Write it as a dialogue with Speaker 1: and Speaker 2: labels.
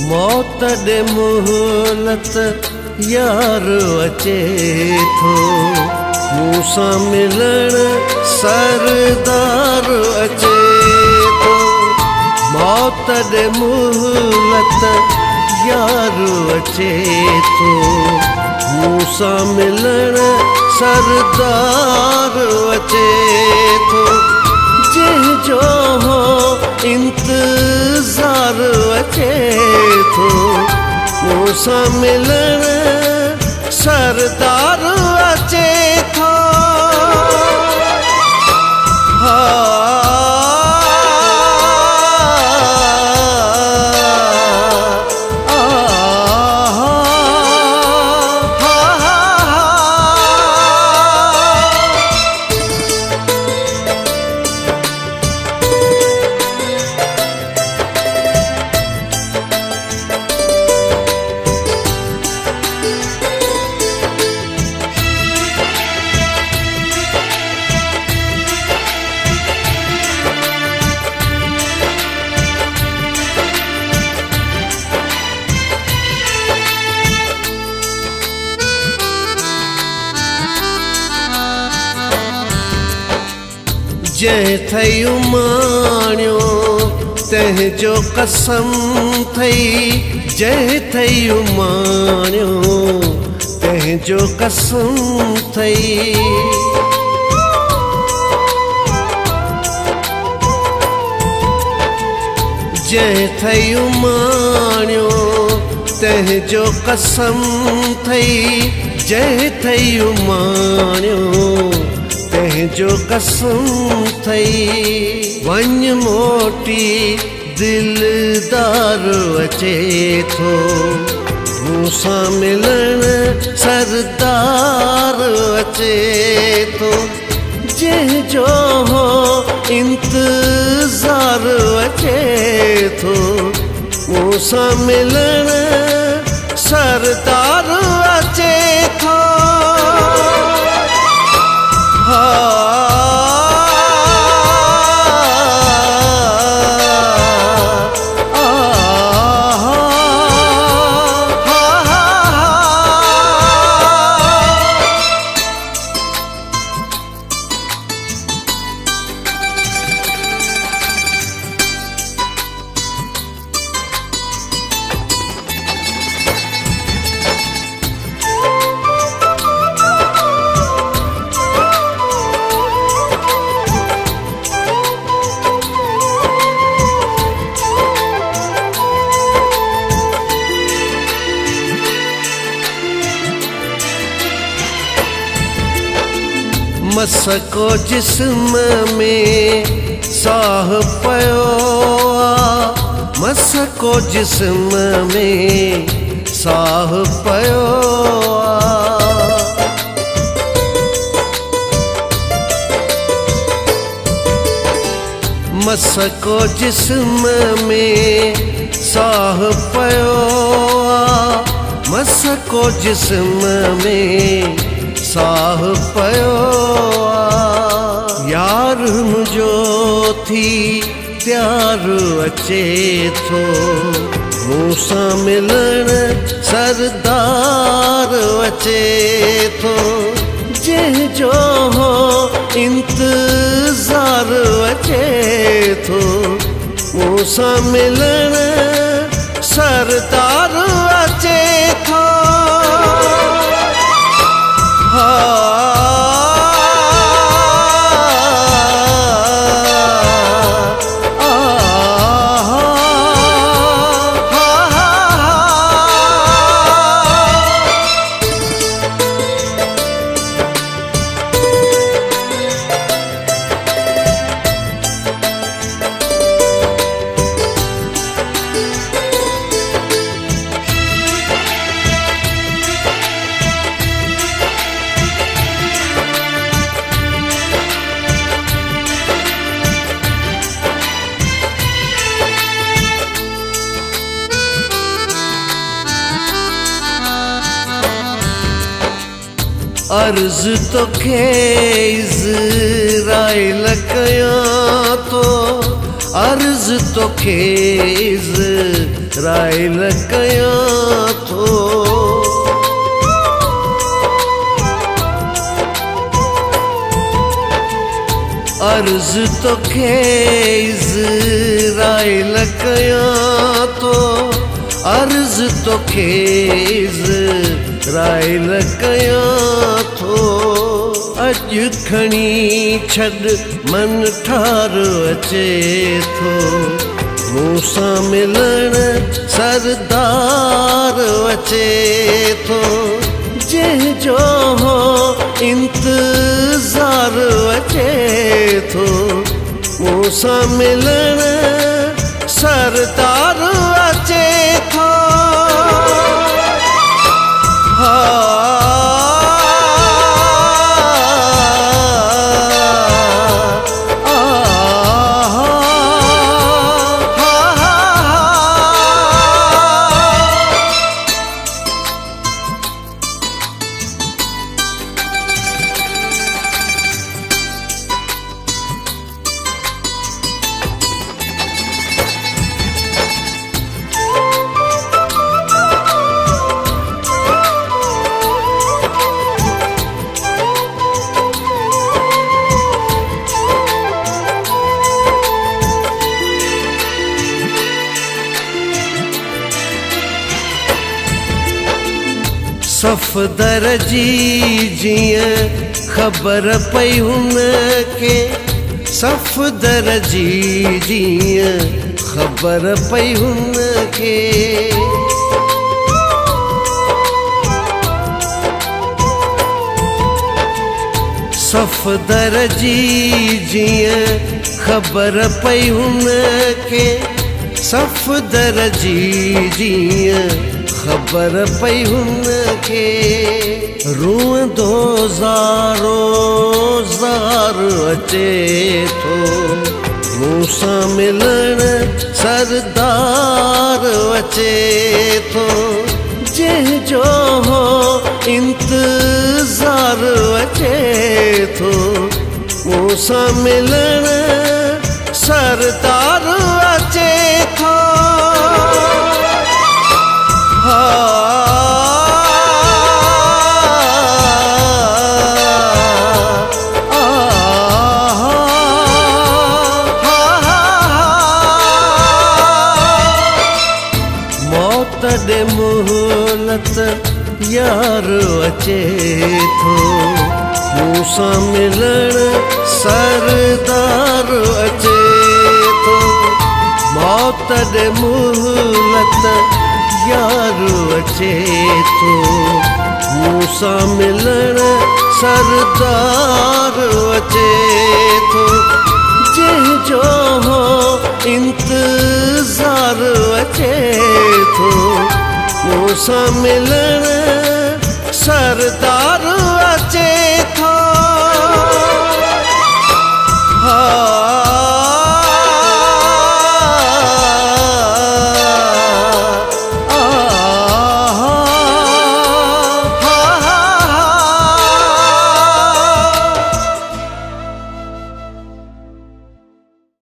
Speaker 1: मौत दे मोहलत यार अचे थो, मूंसां मिलण सरदार अचे थो। मौत दे मोहलत यार अचे थो, मूंसां मिलण सरदार अचे थो। जंहिंजो हो इंतज़ार अचे थो, मूंसां मिलण सरदार अचे थो। जंहिं थई उमाणियो तंहिंजो कसम थई, जंहिं थई उमाणियो तंहिंजो कसम थई। जंहिं थई उमाणियो तंहिंजो कसम थई, जंहिं थई उमाणियो तंहिंजो कसम थई। वञ मोटी दिलदार अचे थो, मूंसां मिलण सरदार अचे थो। जंहिंजो हो इंतज़ार अचे थो, मूंसां मिलण सरदार अचे थो। मसको जिस्म में साह पयो आ, मसको जिस्म में साह पयो आ। मसको जिस्म में साह पयो आ, मसको जिस्म में साह पयो आ। यार मुझो थी प्यार अचे थो, मूंसां मिलण सरदार अचे थो। जंहिंजो हो इंतज़ार अचे थो, मूंसां मिलण सरदार अचे थो। अर्ज तोखे इज़राइल कयां थो, अर्ज तो इज़राइल कयां थो। अर्ज तो इज़राइल कयां थो। अर्ज तो इज़राइल कयां थो। अॼु खणी छॾ मन ठार अचे थो। मूंसां मिलण सरदार अचे थो। जंहिंजो हो इंतज़ार अचे थो। मूंसां मिलण सरदार अचे थो। सफ़दर जी जीअं ख़बर पई हुनखे। सफ़दर जी जीअं ख़बर पई हुनखे। सफ़दर जी जीअं ख़बर पई हुनखे। सफ़दर जी जीअं ख़बर पई हुनखे। रूंदो ज़ारो ज़ार अचे थो। मूंसां मिलण सरदार अचे थो। जंहिंजो हो इंतज़ार अचे थो। मूंसां मिलण सरदार अचे थो। तॾे मोहलत यार अचे थो। मूंसां मिलण सरदार अचे थो। मौत ॾे मोहलत यार अचे थो। मूंसां मिलण सरदार अचे थो। जंहिंजो हो इंतज़ार अचे थो। मूंसां मिलण सरदार